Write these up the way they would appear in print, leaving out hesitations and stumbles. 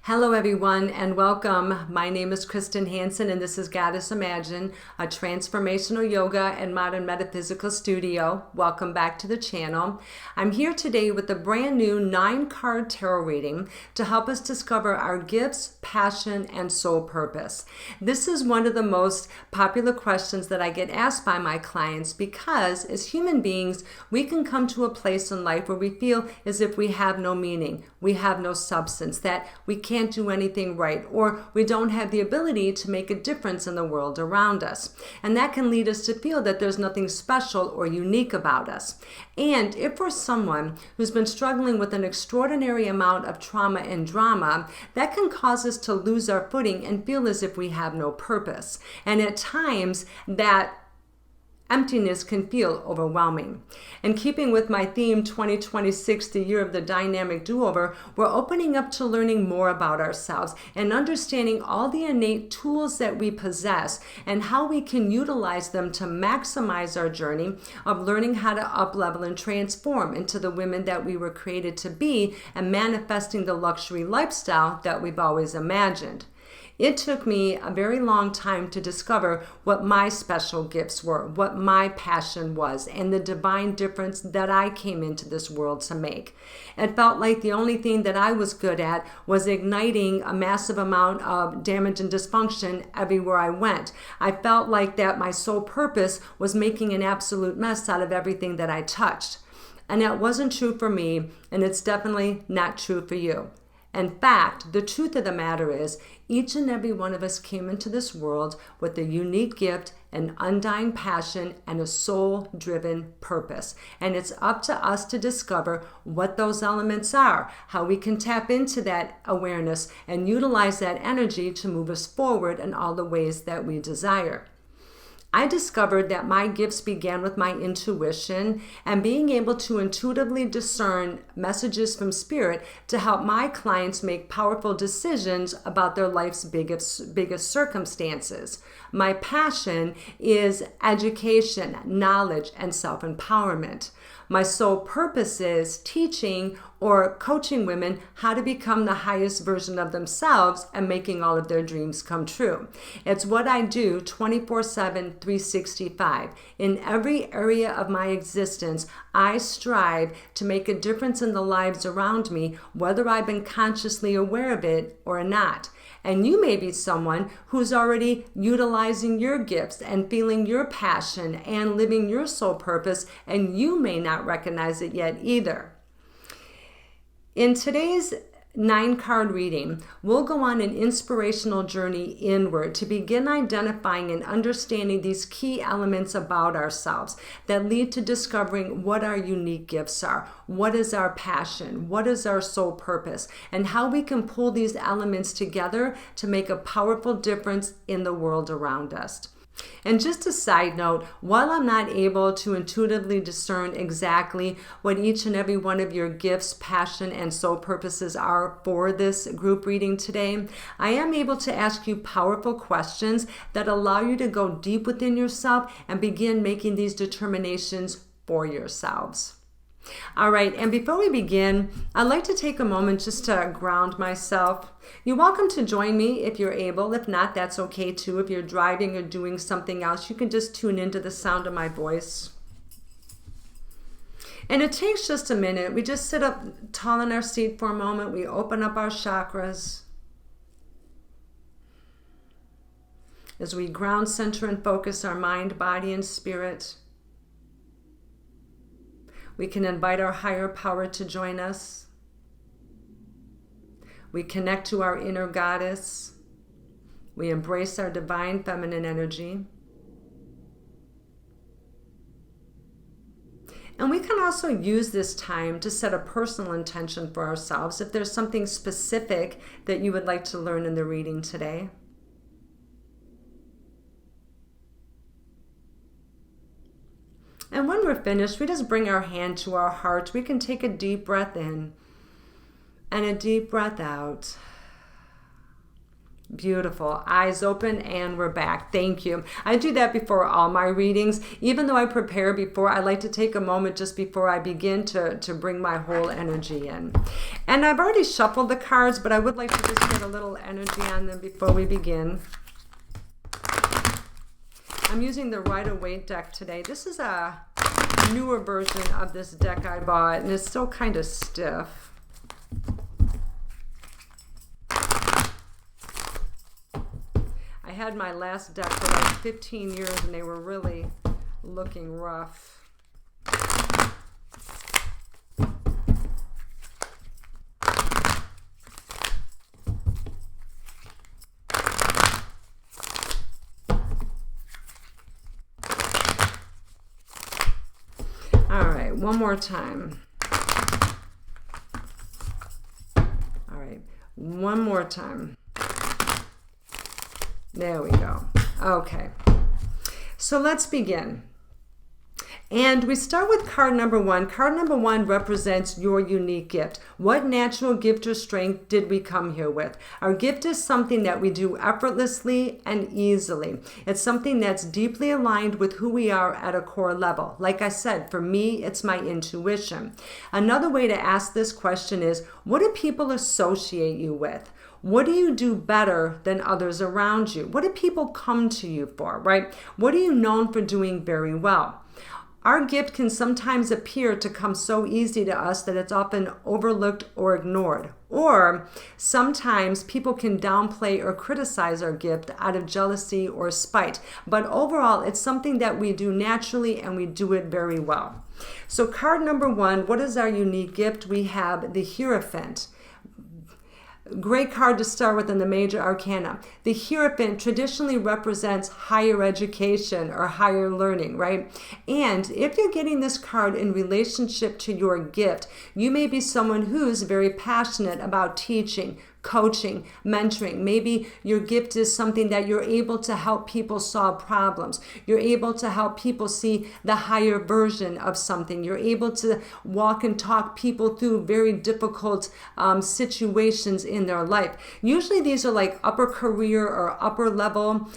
Hello everyone and welcome. My name is Krysten Hansyn and this is Goddess Imagine, a transformational yoga and modern metaphysical studio. Welcome back to the channel. I'm here today with a brand new 9-card tarot reading to help us discover our gifts, passion, and soul purpose. This is one of the most popular questions that I get asked by my clients because as human beings, we can come to a place in life where we feel as if we have no meaning, we have no substance, that we can't do anything right, or we don't have the ability to make a difference in the world around us. And that can lead us to feel that there's nothing special or unique about us. And if we're someone who's been struggling with an extraordinary amount of trauma and drama, that can cause us to lose our footing and feel as if we have no purpose. And at times, that emptiness can feel overwhelming. And keeping with my theme 2026, the year of the dynamic do-over, we're opening up to learning more about ourselves and understanding all the innate tools that we possess and how we can utilize them to maximize our journey of learning how to up-level and transform into the women that we were created to be and manifesting the luxury lifestyle that we've always imagined. It took me a very long time to discover what my special gifts were, what my passion was, and the divine difference that I came into this world to make. It felt like the only thing that I was good at was igniting a massive amount of damage and dysfunction everywhere I went. I felt like that my sole purpose was making an absolute mess out of everything that I touched. And that wasn't true for me, and it's definitely not true for you. In fact, the truth of the matter is, each and every one of us came into this world with a unique gift, an undying passion, and a soul-driven purpose. And it's up to us to discover what those elements are, how we can tap into that awareness and utilize that energy to move us forward in all the ways that we desire. I discovered that my gifts began with my intuition and being able to intuitively discern messages from spirit to help my clients make powerful decisions about their life's biggest circumstances. My passion is education, knowledge, and self-empowerment. My sole purpose is teaching or coaching women how to become the highest version of themselves and making all of their dreams come true. It's what I do 24/7, 365. In every area of my existence, I strive to make a difference in the lives around me, whether I've been consciously aware of it or not. And you may be someone who's already utilizing your gifts and feeling your passion and living your soul purpose, and you may not recognize it yet either. In today's 9-card reading, we'll go on an inspirational journey inward to begin identifying and understanding these key elements about ourselves that lead to discovering what our unique gifts are, what is our passion, what is our soul purpose, and how we can pull these elements together to make a powerful difference in the world around us. And just a side note, while I'm not able to intuitively discern exactly what each and every one of your gifts, passion, and soul purposes are for this group reading today, I am able to ask you powerful questions that allow you to go deep within yourself and begin making these determinations for yourselves. All right, and before we begin, I'd like to take a moment just to ground myself. You're welcome to join me if you're able. If not, that's okay too. If you're driving or doing something else, you can just tune into the sound of my voice. And it takes just a minute. We just sit up tall in our seat for a moment. We open up our chakras as we ground, center, and focus our mind, body, and spirit. We can invite our higher power to join us. We connect to our inner goddess. We embrace our divine feminine energy. And we can also use this time to set a personal intention for ourselves if there's something specific that you would like to learn in the reading today. And when we're finished, we just bring our hand to our heart. We can take a deep breath in and a deep breath out. Beautiful. Eyes open, and we're back. Thank you. I do that before all my readings. Even though I prepare before, I like to take a moment just before I begin to bring my whole energy in. And I've already shuffled the cards, but I would like to just get a little energy on them before we begin. I'm using the Rider-Waite deck today. This is a newer version of this deck I bought, and it's still kind of stiff. I had my last deck for like 15 years, and they were really looking rough. All right, one more time. All right, one more time. There we go. Okay, so let's begin. And we start with card number one. Card number one represents your unique gift. What natural gift or strength did we come here with? Our gift is something that we do effortlessly and easily. It's something that's deeply aligned with who we are at a core level. Like I said, for me, it's my intuition. Another way to ask this question is, what do people associate you with? What do you do better than others around you? What do people come to you for, right? What are you known for doing very well? Our gift can sometimes appear to come so easy to us that it's often overlooked or ignored. Or sometimes people can downplay or criticize our gift out of jealousy or spite. But overall, it's something that we do naturally, and we do it very well. So card number one, what is our unique gift? We have the Hierophant. Great card to start with in the major arcana. The Hierophant traditionally represents higher education or higher learning, right? And if you're getting this card in relationship to your gift, you may be someone who's very passionate about teaching, coaching, mentoring. Maybe your gift is something that you're able to help people solve problems. You're able to help people see the higher version of something. You're able to walk and talk people through very difficult situations in their life. Usually these are like upper career or upper level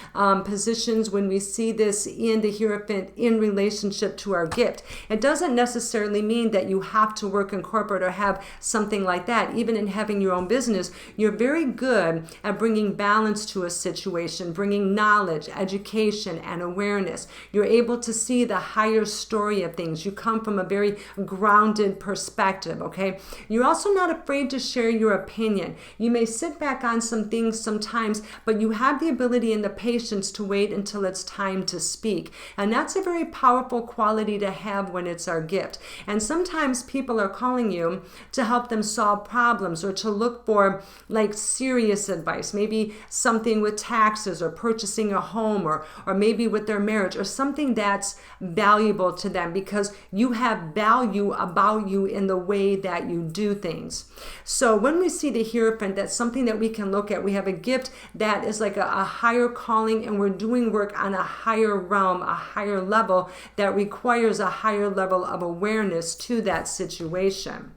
positions when we see this in the Hierophant in relationship to our gift. It doesn't necessarily mean that you have to work in corporate or have something like that. Even in having your own business, you're very good at bringing balance to a situation, bringing knowledge, education, and awareness. You're able to see the higher story of things. You come from a very grounded perspective, okay? You're also not afraid to share your opinion. You may sit back on some things sometimes, but you have the ability and the patience to wait until it's time to speak. And that's a very powerful quality to have when it's our gift. And sometimes people are calling you to help them solve problems or to look for like serious advice, maybe something with taxes or purchasing a home or maybe with their marriage or something that's valuable to them because you have value about you in the way that you do things. So when we see the Hierophant, that's something that we can look at. We have a gift that is like a higher calling, and we're doing work on a higher realm, a higher level that requires a higher level of awareness to that situation.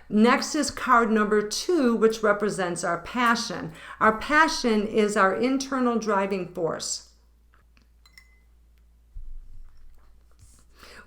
Next is card number two, which represents our passion. Our passion is our internal driving force.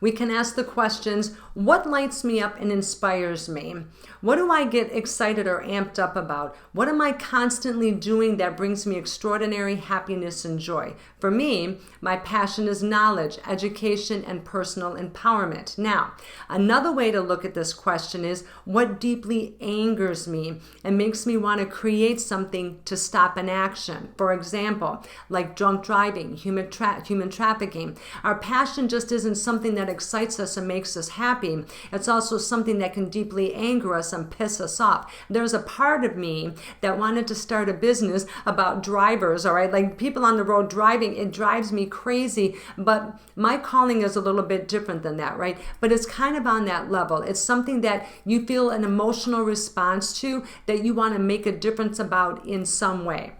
We can ask the questions, what lights me up and inspires me? What do I get excited or amped up about? What am I constantly doing that brings me extraordinary happiness and joy? For me, my passion is knowledge, education, and personal empowerment. Now, another way to look at this question is, what deeply angers me and makes me want to create something to stop an action? For example, like drunk driving, human trafficking. Our passion just isn't something that excites us and makes us happy. It's also something that can deeply anger us and piss us off. There's a part of me that wanted to start a business about drivers, all right? Like people on the road driving, it drives me crazy, but my calling is a little bit different than that, right? But it's kind of on that level. It's something that you feel an emotional response to that you want to make a difference about in some way.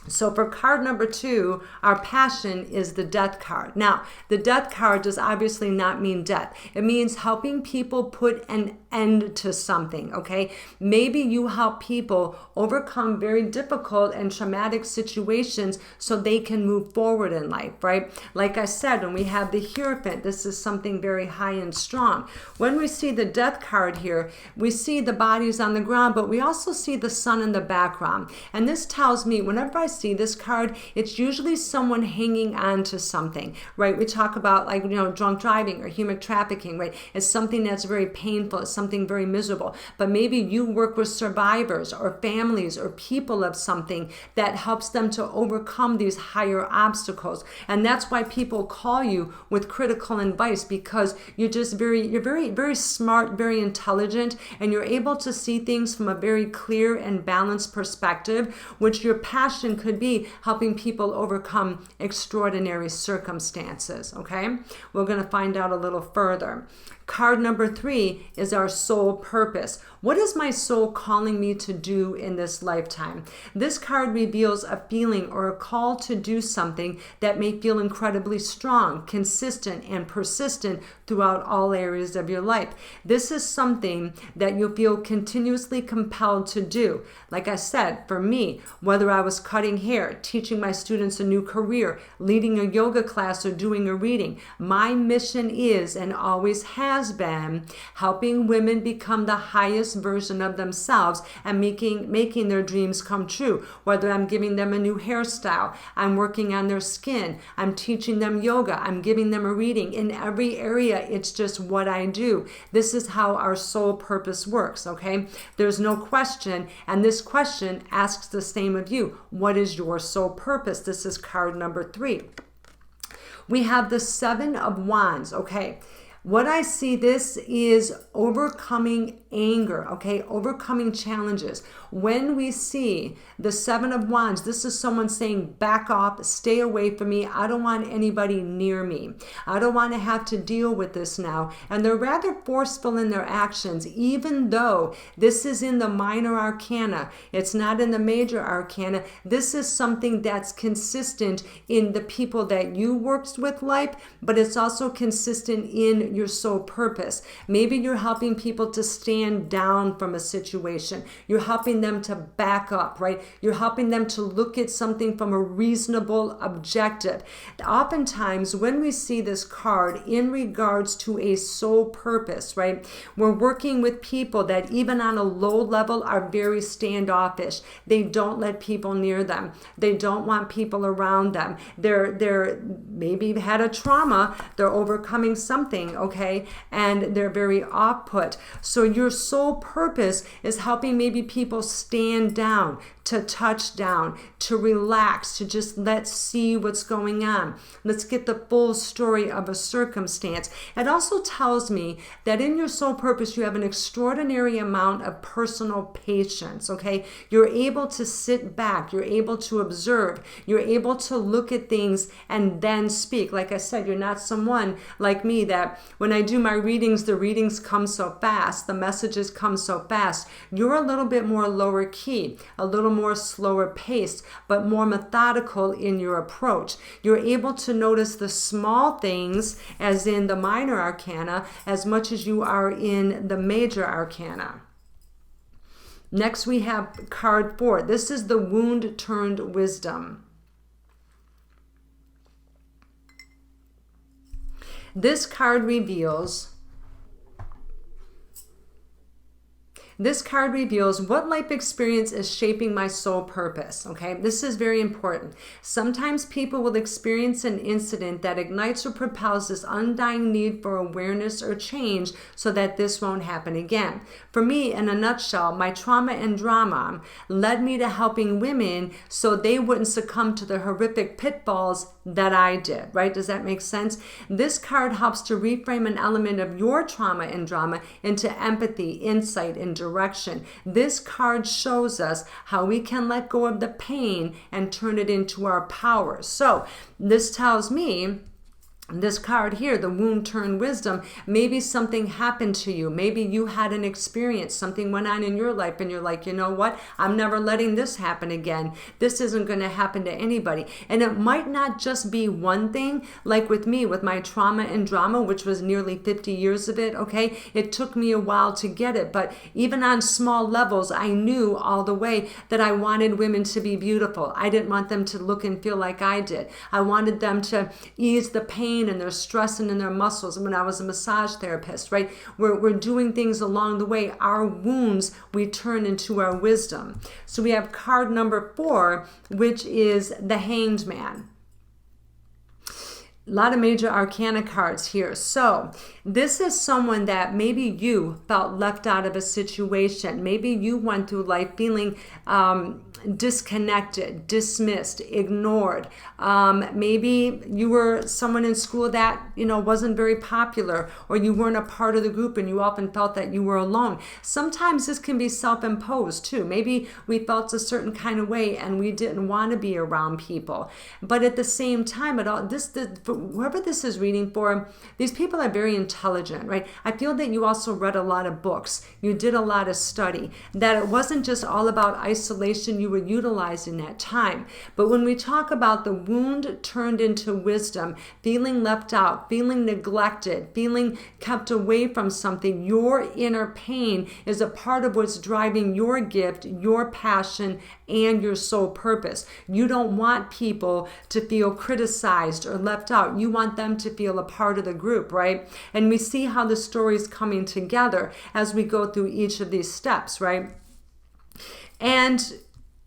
So for card number two, our passion is the Death card. Now, the Death card does obviously not mean death. It means helping people put an end to something, okay? Maybe you help people overcome very difficult and traumatic situations so they can move forward in life, right? Like I said, when we have the Hierophant, this is something very high and strong. When we see the Death card here, we see the bodies on the ground, but we also see the sun in the background. And this tells me whenever I see this card, it's usually someone hanging on to something, right? We talk about like, drunk driving or human trafficking, right? It's something that's very painful. It's something very miserable. But maybe you work with survivors or families or people of something that helps them to overcome these higher obstacles. And that's why people call you with critical advice, because you're very smart, very intelligent, and you're able to see things from a very clear and balanced perspective, which your passion could be helping people overcome extraordinary circumstances, okay? We're going to find out a little further. Card number 3 is our soul purpose. What is my soul calling me to do in this lifetime? This card reveals a feeling or a call to do something that may feel incredibly strong, consistent, and persistent throughout all areas of your life. This is something that you feel continuously compelled to do. Like I said, for me, whether I was cutting hair, teaching my students a new career, leading a yoga class, or doing a reading, my mission is and always has been helping women become the highest version of themselves and making their dreams come true. Whether I'm giving them a new hairstyle, I'm working on their skin, I'm teaching them yoga, I'm giving them a reading. In every area, it's just what I do. This is how our soul purpose works, okay? There's no question, and this question asks the same of you. What is your soul purpose? This is card number 3. We have the 7 of Wands, okay? What I see, this is overcoming anger, okay? Overcoming challenges. When we see the 7 of Wands, this is someone saying, back off, stay away from me. I don't want anybody near me. I don't want to have to deal with this now. And they're rather forceful in their actions, even though this is in the minor arcana. It's not in the major arcana. This is something that's consistent in the people that you worked with life, but it's also consistent in your soul purpose. Maybe you're helping people to stand down from a situation. You're helping them to back up, right? You're helping them to look at something from a reasonable objective. Oftentimes, when we see this card in regards to a soul purpose, right? We're working with people that even on a low level are very standoffish. They don't let people near them. They don't want people around them. They're maybe had a trauma. They're overcoming something, okay? And they're very off-put. So your soul purpose is helping maybe people stand down, to touch down, to relax, to just let's see what's going on. Let's get the full story of a circumstance. It also tells me that in your soul purpose, you have an extraordinary amount of personal patience, okay? You're able to sit back. You're able to observe. You're able to look at things and then speak. Like I said, you're not someone like me that when I do my readings, the readings come so fast, the messages come so fast. You're a little bit more lower key, a little more slower paced, but more methodical in your approach. You're able to notice the small things, as in the minor arcana, as much as you are in the major arcana. Next, we have card 4. This is the wound turned wisdom. This card reveals what life experience is shaping my soul purpose, okay? This is very important. Sometimes people will experience an incident that ignites or propels this undying need for awareness or change so that this won't happen again. For me, in a nutshell, my trauma and drama led me to helping women so they wouldn't succumb to the horrific pitfalls that I did, right? Does that make sense? This card helps to reframe an element of your trauma and drama into empathy, insight, and direction. This card shows us how we can let go of the pain and turn it into our power. So this tells me This card here, the wound turned wisdom, maybe something happened to you. Maybe you had an experience, something went on in your life and you're like, you know what? I'm never letting this happen again. This isn't going to happen to anybody. And it might not just be one thing, like with me, with my trauma and drama, which was nearly 50 years of it, okay? It took me a while to get it, but even on small levels, I knew all the way that I wanted women to be beautiful. I didn't want them to look and feel like I did. I wanted them to ease the pain and their stress and in their muscles. And when I was a massage therapist, right, we're doing things along the way. Our wounds, we turn into our wisdom. So we have card number 4, which is the Hanged Man. A lot of major arcana cards here. So this is someone that maybe you felt left out of a situation. Maybe you went through life feeling disconnected, dismissed, ignored. Maybe you were someone in school that, wasn't very popular, or you weren't a part of the group and you often felt that you were alone. Sometimes this can be self-imposed too. Maybe we felt a certain kind of way and we didn't want to be around people. But at the same time, whoever this is reading for, these people are very intelligent, right? I feel that you also read a lot of books. You did a lot of study, that it wasn't just all about isolation you were utilizing that time. But when we talk about the wound turned into wisdom, feeling left out, feeling neglected, feeling kept away from something, your inner pain is a part of what's driving your gift, your passion, and your soul purpose. You don't want people to feel criticized or left out. You want them to feel a part of the group, right? And we see how the story is coming together as we go through each of these steps, right? And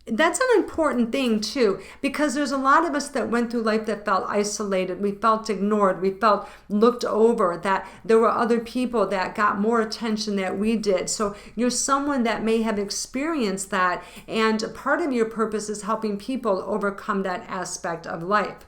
that's an important thing too, because there's a lot of us that went through life that felt isolated. We felt ignored. We felt looked over, that there were other people that got more attention than we did. So you're someone that may have experienced that, and part of your purpose is helping people overcome that aspect of life.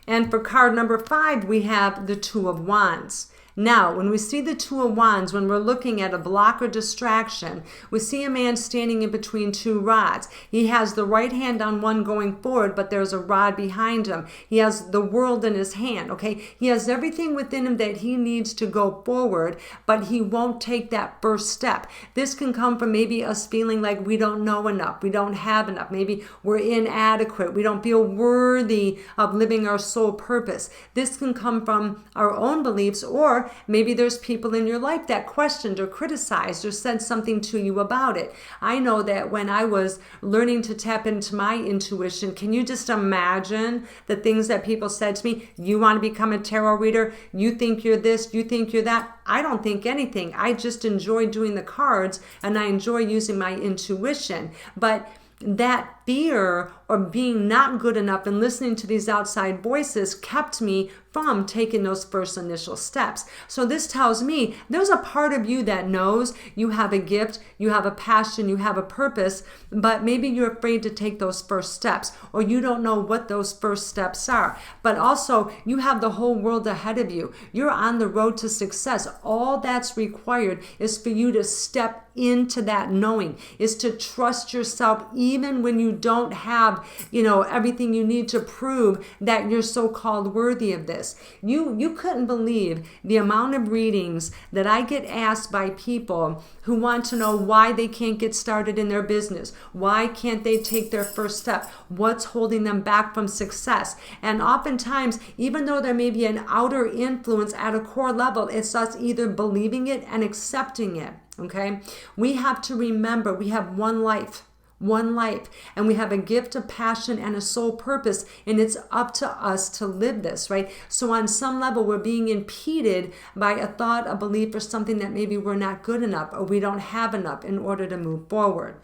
And for card number 5, we have the Two of Wands. Now, when we see the Two of Wands, when we're looking at a block or distraction, we see a man standing in between two rods. He has the right hand on one going forward, but there's a rod behind him. He has the world in his hand, okay? He has everything within him that he needs to go forward, but he won't take that first step. This can come from maybe us feeling like we don't know enough, we don't have enough, maybe we're inadequate, we don't feel worthy of living our soul purpose. This can come from our own beliefs, or maybe there's people in your life that questioned or criticized or said something to you about it. I know that when I was learning to tap into my intuition, can you just imagine the things that people said to me? You want to become a tarot reader? You think you're this, you think you're that. I don't think anything. I just enjoy doing the cards and I enjoy using my intuition. But that fear or being not good enough and listening to these outside voices kept me from taking those first initial steps. So this tells me there's a part of you that knows you have a gift, you have a passion, you have a purpose, but maybe you're afraid to take those first steps, or you don't know what those first steps are. But also, you have the whole world ahead of you. You're on the road to success. All that's required is for you to step into that knowing, is to trust yourself even when you don't have, everything you need to prove that you're so-called worthy of this. You couldn't believe the amount of readings that I get asked by people who want to know why they can't get started in their business. Why can't they take their first step? What's holding them back from success? And oftentimes, even though there may be an outer influence at a core level, it's us either believing it and accepting it. Okay? We have to remember we have one life, and we have a gift, a passion, and a soul purpose, and it's up to us to live this, right? So on some level, we're being impeded by a thought, a belief, or something that maybe we're not good enough or we don't have enough in order to move forward.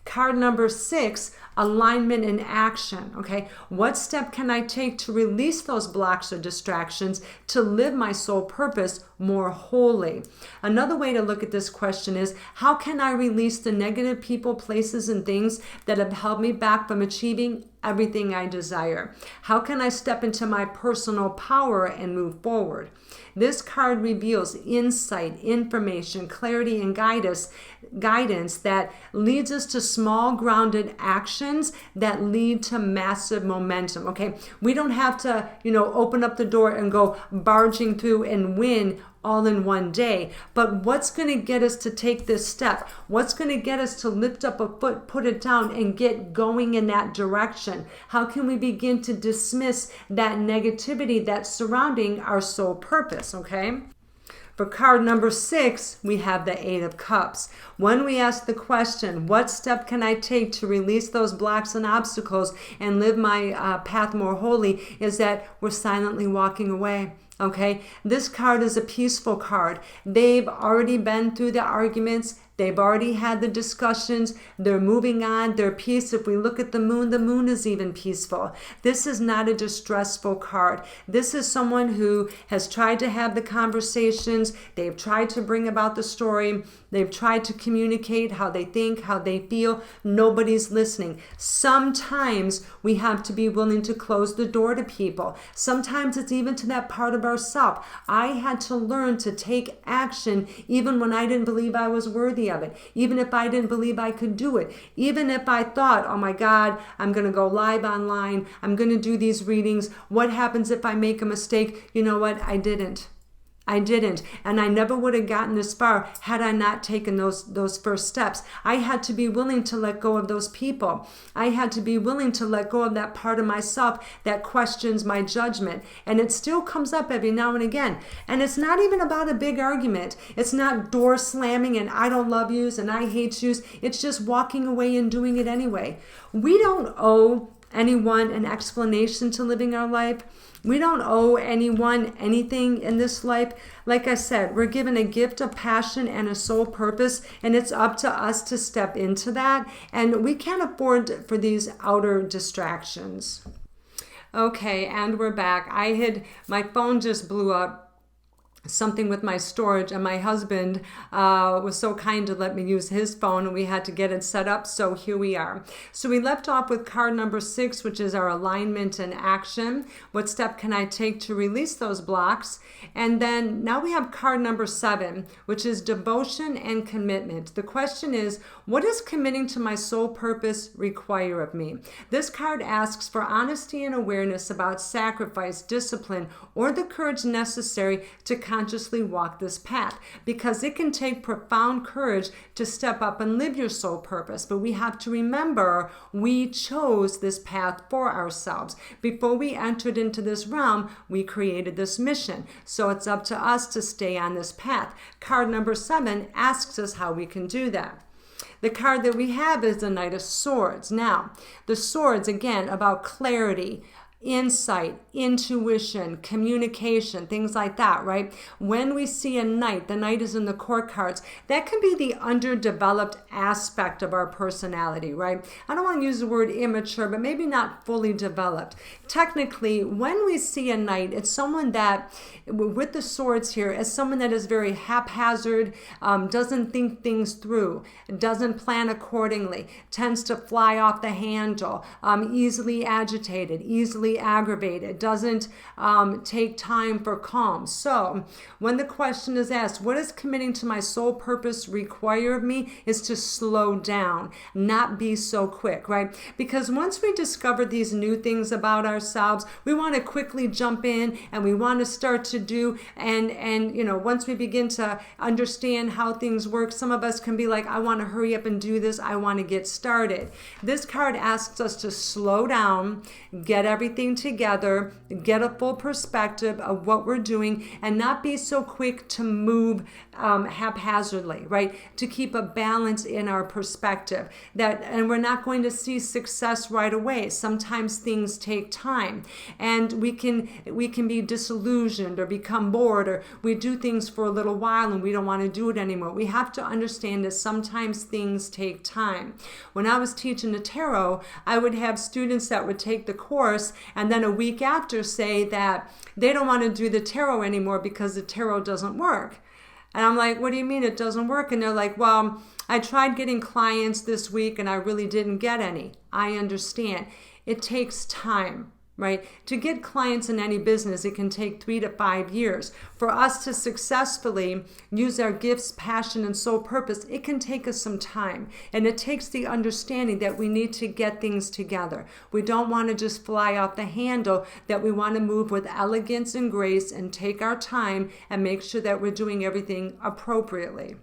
Card number 6, alignment and action, okay? What step can I take to release those blocks or distractions to live my soul purpose more wholly? Another way to look at this question is, how can I release the negative people, places, and things that have held me back from achieving everything I desire? How can I step into my personal power and move forward? This card reveals insight, information, clarity, and guidance that leads us to small, grounded actions that lead to massive momentum, okay? We don't have to, open up the door and go barging through and win all in one day. But what's going to get us to take this step? What's going to get us to lift up a foot, put it down, and get going in that direction? How can we begin to dismiss that negativity that's surrounding our soul purpose, okay? For card number 6, we have the 8 of Cups. When we ask the question, what step can I take to release those blocks and obstacles and live my path more wholly, is that we're silently walking away. Okay, this card is a peaceful card. They've already been through the arguments. They've already had the discussions. They're moving on. They're peace. If we look at the moon is even peaceful. This is not a distressful card. This is someone who has tried to have the conversations. They've tried to bring about the story. They've tried to communicate how they think, how they feel. Nobody's listening. Sometimes we have to be willing to close the door to people. Sometimes it's even to that part of ourself. I had to learn to take action even when I didn't believe I was worthy of it, even if I didn't believe I could do it, even if I thought, oh my God, I'm going to go live online, I'm going to do these readings. What happens if I make a mistake? You know what? I didn't. And I never would have gotten this far had I not taken those first steps. I had to be willing to let go of those people. I had to be willing to let go of that part of myself that questions my judgment. And it still comes up every now and again. And it's not even about a big argument. It's not door slamming and I don't love yous and I hate yous. It's just walking away and doing it anyway. We don't owe anyone an explanation to living our life. We don't owe anyone anything in this life. Like I said, we're given a gift of passion and a soul purpose, and it's up to us to step into that. And we can't afford for these outer distractions. Okay, and we're back. My phone just blew up. Something with my storage, and my husband was so kind to let me use his phone, and we had to get it set up, so here we are. So we left off with card number 6, which is our alignment and action. What step can I take to release those blocks? And then now we have card number 7, which is devotion and commitment. The question is, what does committing to my soul purpose require of me? This card asks for honesty and awareness about sacrifice, discipline, or the courage necessary to consciously walk this path, because it can take profound courage to step up and live your soul purpose. But we have to remember we chose this path for ourselves. Before we entered into this realm, we created this mission. So it's up to us to stay on this path. Card number 7 asks us how we can do that. The card that we have is the Knight of Swords. Now, the swords, again, about clarity, insight, intuition, communication, things like that, right? When we see a knight, the knight is in the court cards. That can be the underdeveloped aspect of our personality, right? I don't want to use the word immature, but maybe not fully developed. Technically, when we see a knight, it's someone that, with the swords here, is someone that is very haphazard, doesn't think things through, doesn't plan accordingly, tends to fly off the handle, easily agitated, easily aggravated, doesn't take time for calm. So when the question is asked, what does committing to my soul purpose require of me, is to slow down, not be so quick, right? Because once we discover these new things about ourselves, we want to quickly jump in and we want to start to do, and once we begin to understand how things work, some of us can be like, I want to hurry up and do this, I want to get started. This card asks us to slow down, get everything together, get a full perspective of what we're doing, and not be so quick to move haphazardly, right? To keep a balance in our perspective. And we're not going to see success right away. Sometimes things take time, and we can be disillusioned or become bored, or we do things for a little while and we don't want to do it anymore. We have to understand that sometimes things take time. When I was teaching the tarot, I would have students that would take the course and then a week after say that they don't want to do the tarot anymore because the tarot doesn't work. And I'm like, what do you mean it doesn't work? And they're like, well, I tried getting clients this week and I really didn't get any. I understand. it takes time. Right? To get clients in any business, it can take 3 to 5 years. For us to successfully use our gifts, passion, and soul purpose, it can take us some time. And it takes the understanding that we need to get things together. We don't want to just fly off the handle, that we want to move with elegance and grace and take our time and make sure that we're doing everything appropriately.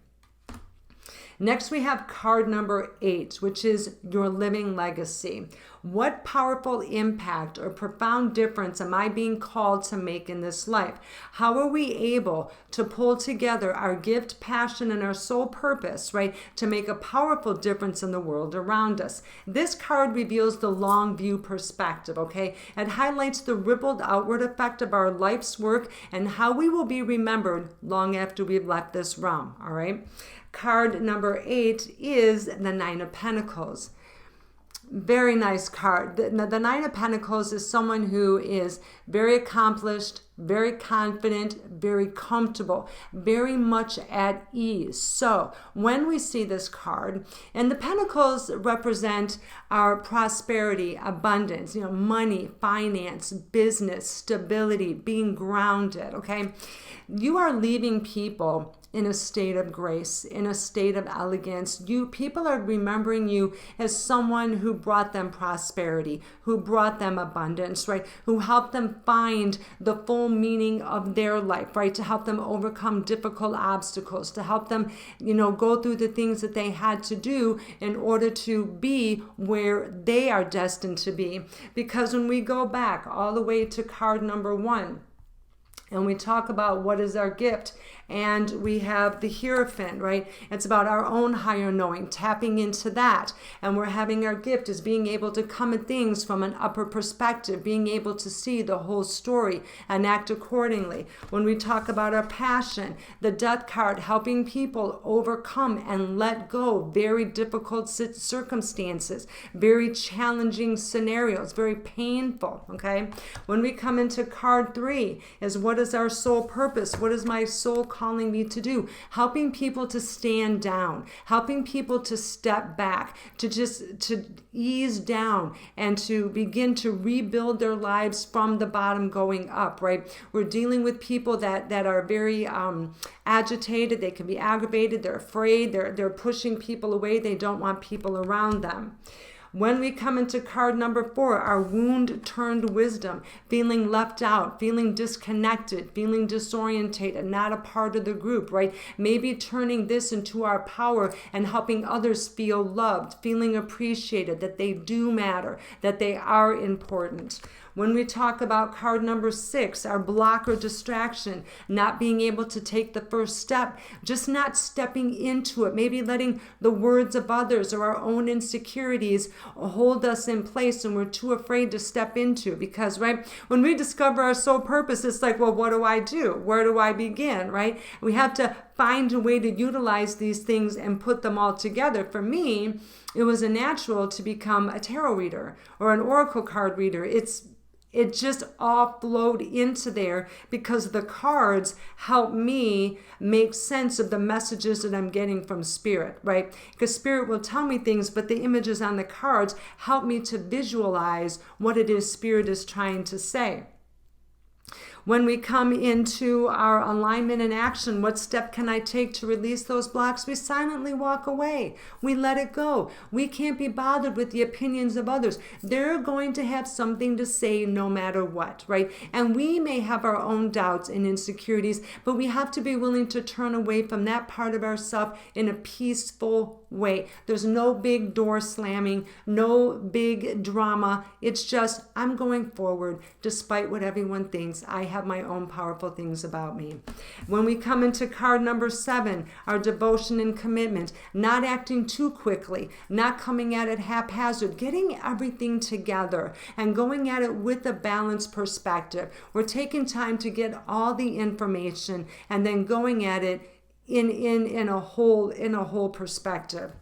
Next, we have card number 8, which is your living legacy. What powerful impact or profound difference am I being called to make in this life? How are we able to pull together our gift, passion, and our soul purpose, right, to make a powerful difference in the world around us? This card reveals the long view perspective, okay? It highlights the rippled outward effect of our life's work and how we will be remembered long after we've left this realm, all right? Card number 8 is the Nine of Pentacles. Very nice card. The Nine of Pentacles is someone who is very accomplished, very confident, very comfortable, very much at ease. So when we see this card, and the Pentacles represent our prosperity, abundance, money, finance, business, stability, being grounded, okay? You are leaving people in a state of grace, in a state of elegance. People are remembering you as someone who brought them prosperity, who brought them abundance, right? Who helped them find the full meaning of their life, right? To help them overcome difficult obstacles, to help them, go through the things that they had to do in order to be where they are destined to be. Because when we go back all the way to card number 1, and we talk about what is our gift, and we have the Hierophant, right? It's about our own higher knowing, tapping into that. And we're having our gift as being able to come at things from an upper perspective, being able to see the whole story and act accordingly. When we talk about our passion, the Death card, helping people overcome and let go very difficult circumstances, very challenging scenarios, very painful, okay? When we come into card 3 is what is our soul purpose? What is my soul calling me to do? Helping people to stand down, helping people to step back, to ease down and to begin to rebuild their lives from the bottom going up, right? We're dealing with people that are very agitated. They can be aggravated. They're afraid. They're pushing people away. They don't want people around them. When we come into card number 4, our wound turned wisdom, feeling left out, feeling disconnected, feeling disorientated, not a part of the group, right? Maybe turning this into our power and helping others feel loved, feeling appreciated, that they do matter, that they are important. When we talk about card number 6, our block or distraction, not being able to take the first step, just not stepping into it, maybe letting the words of others or our own insecurities hold us in place and we're too afraid to step into. Because, right, when we discover our soul purpose, it's like, well, what do I do? Where do I begin, right? We have to find a way to utilize these things and put them all together. For me, it was a natural to become a tarot reader or an oracle card reader. It just all flowed into there because the cards help me make sense of the messages that I'm getting from Spirit, right? Because Spirit will tell me things, but the images on the cards help me to visualize what it is Spirit is trying to say. When we come into our alignment and action, what step can I take to release those blocks? We silently walk away. We let it go. We can't be bothered with the opinions of others. They're going to have something to say no matter what, right? And we may have our own doubts and insecurities, but we have to be willing to turn away from that part of ourselves in a peaceful way. There's no big door slamming, no big drama. It's just, I'm going forward despite what everyone thinks. I have my own powerful things about me. When we come into card number 7, our devotion and commitment, not acting too quickly, not coming at it haphazard, getting everything together and going at it with a balanced perspective. We're taking time to get all the information and then going at it in a whole perspective.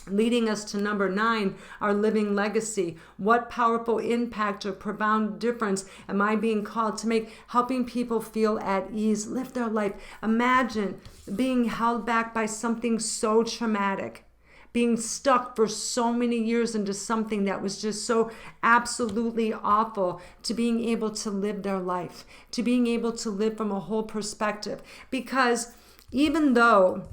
Leading us to number 9, our living legacy. What powerful impact or profound difference am I being called to make, helping people feel at ease, live their life? Imagine being held back by something so traumatic, being stuck for so many years into something that was just so absolutely awful, to being able to live their life, to being able to live from a whole perspective. Because even though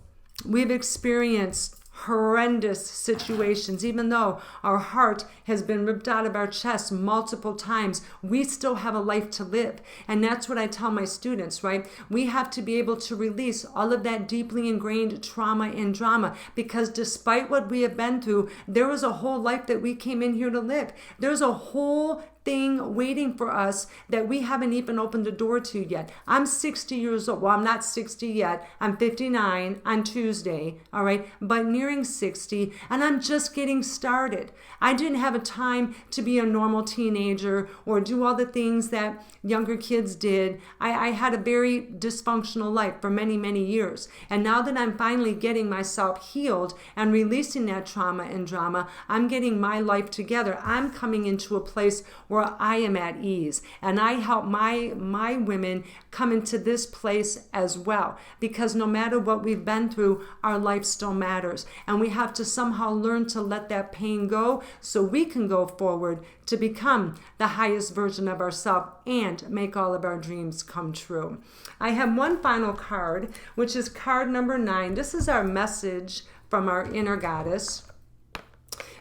we've experienced horrendous situations, even though our heart has been ripped out of our chest multiple times, we still have a life to live. And that's what I tell my students, right? We have to be able to release all of that deeply ingrained trauma and drama, because despite what we have been through, there was a whole life that we came in here to live. There's a whole thing waiting for us that we haven't even opened the door to yet. I'm 60 years old. Well, I'm not 60 yet. I'm 59 on Tuesday, all right? But nearing 60, and I'm just getting started. I didn't have a time to be a normal teenager or do all the things that younger kids did. I had a very dysfunctional life for many, many years. And now that I'm finally getting myself healed and releasing that trauma and drama, I'm getting my life together. I'm coming into a place where I am at ease, and I help my women come into this place as well, because no matter what we've been through, our life still matters, and we have to somehow learn to let that pain go so we can go forward to become the highest version of ourselves and make all of our dreams come true. I have one final card, which is card number 9. This is our message from our inner goddess.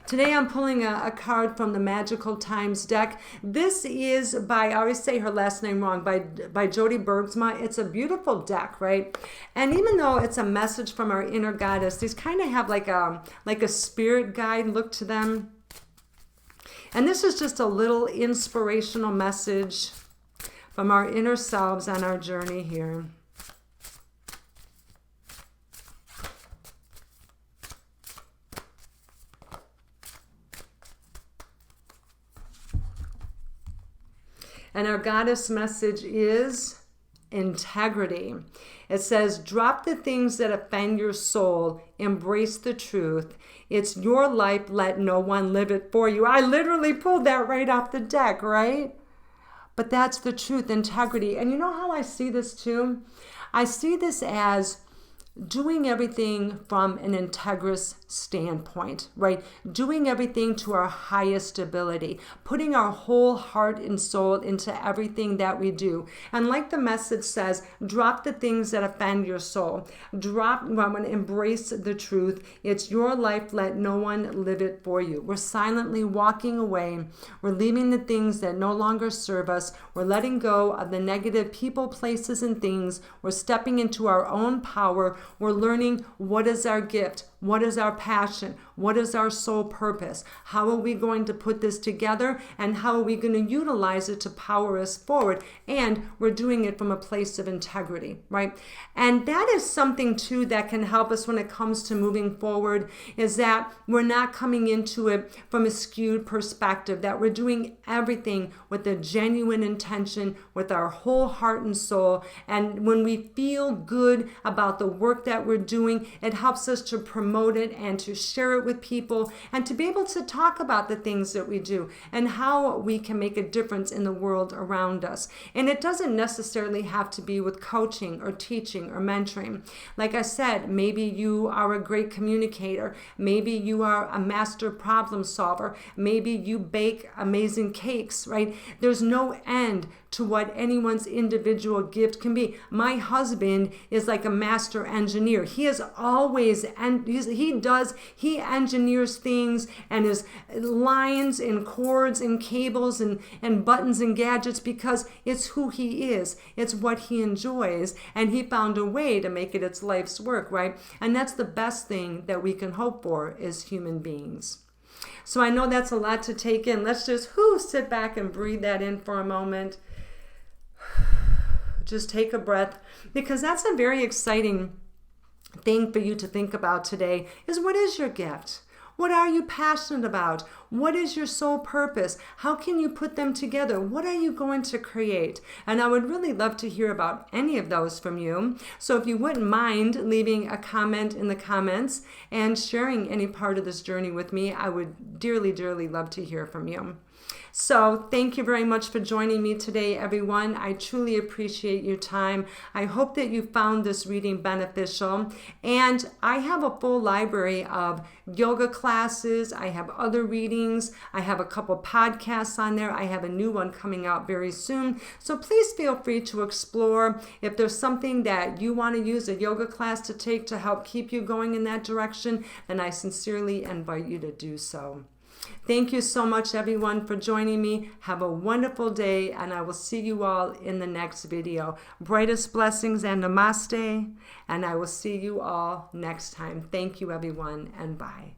Today I'm pulling a card from the Magical Times deck. This is by, I always say her last name wrong, by Jody Bergsma. It's a beautiful deck, right? And even though it's a message from our inner goddess, these kind of have like a spirit guide look to them. And this is just a little inspirational message from our inner selves on our journey here. And our goddess message is integrity. It says, drop the things that offend your soul, embrace the truth. It's your life, let no one live it for you. I literally pulled that right off the deck, right? But that's the truth, integrity. And you know how I see this too? I see this as doing everything from an integrous standpoint, right? Doing everything to our highest ability, putting our whole heart and soul into everything that we do. And like the message says, drop the things that offend your soul. Embrace the truth. It's your life, let no one live it for you. We're silently walking away. We're leaving the things that no longer serve us. We're letting go of the negative people, places, and things. We're stepping into our own power. We're learning what is our gift, what is our passion, what is our soul purpose, how are we going to put this together, and how are we going to utilize it to power us forward. And we're doing it from a place of integrity, right? And that is something too that can help us when it comes to moving forward, is that we're not coming into it from a skewed perspective, that we're doing everything with a genuine intention, with our whole heart and soul. And when we feel good about the work that we're doing, it helps us to promote it and to share it with people, and to be able to talk about the things that we do and how we can make a difference in the world around us. And it doesn't necessarily have to be with coaching or teaching or mentoring. Like I said, maybe you are a great communicator. Maybe you are a master problem solver. Maybe you bake amazing cakes, right? There's no end to what anyone's individual gift can be. My husband is like a master engineer. He is always, and he engineers things, and his lines and cords and cables and buttons and gadgets, because it's who he is. It's what he enjoys, and he found a way to make it its life's work, right? And that's the best thing that we can hope for as human beings. So I know that's a lot to take in. Let's just sit back and breathe that in for a moment. Just take a breath, because that's a very exciting thing for you to think about today, is what is your gift? What are you passionate about? What is your soul purpose? How can you put them together? What are you going to create? And I would really love to hear about any of those from you. So if you wouldn't mind leaving a comment in the comments and sharing any part of this journey with me, I would dearly, dearly love to hear from you. So thank you very much for joining me today, everyone. I truly appreciate your time. I hope that you found this reading beneficial. And I have a full library of yoga classes. I have other readings. I have a couple podcasts on there. I have a new one coming out very soon. So please feel free to explore. If there's something that you want to use a yoga class to take to help keep you going in that direction, then I sincerely invite you to do so. Thank you so much, everyone, for joining me. Have a wonderful day, and I will see you all in the next video. Brightest blessings and namaste, and I will see you all next time. Thank you, everyone, and bye.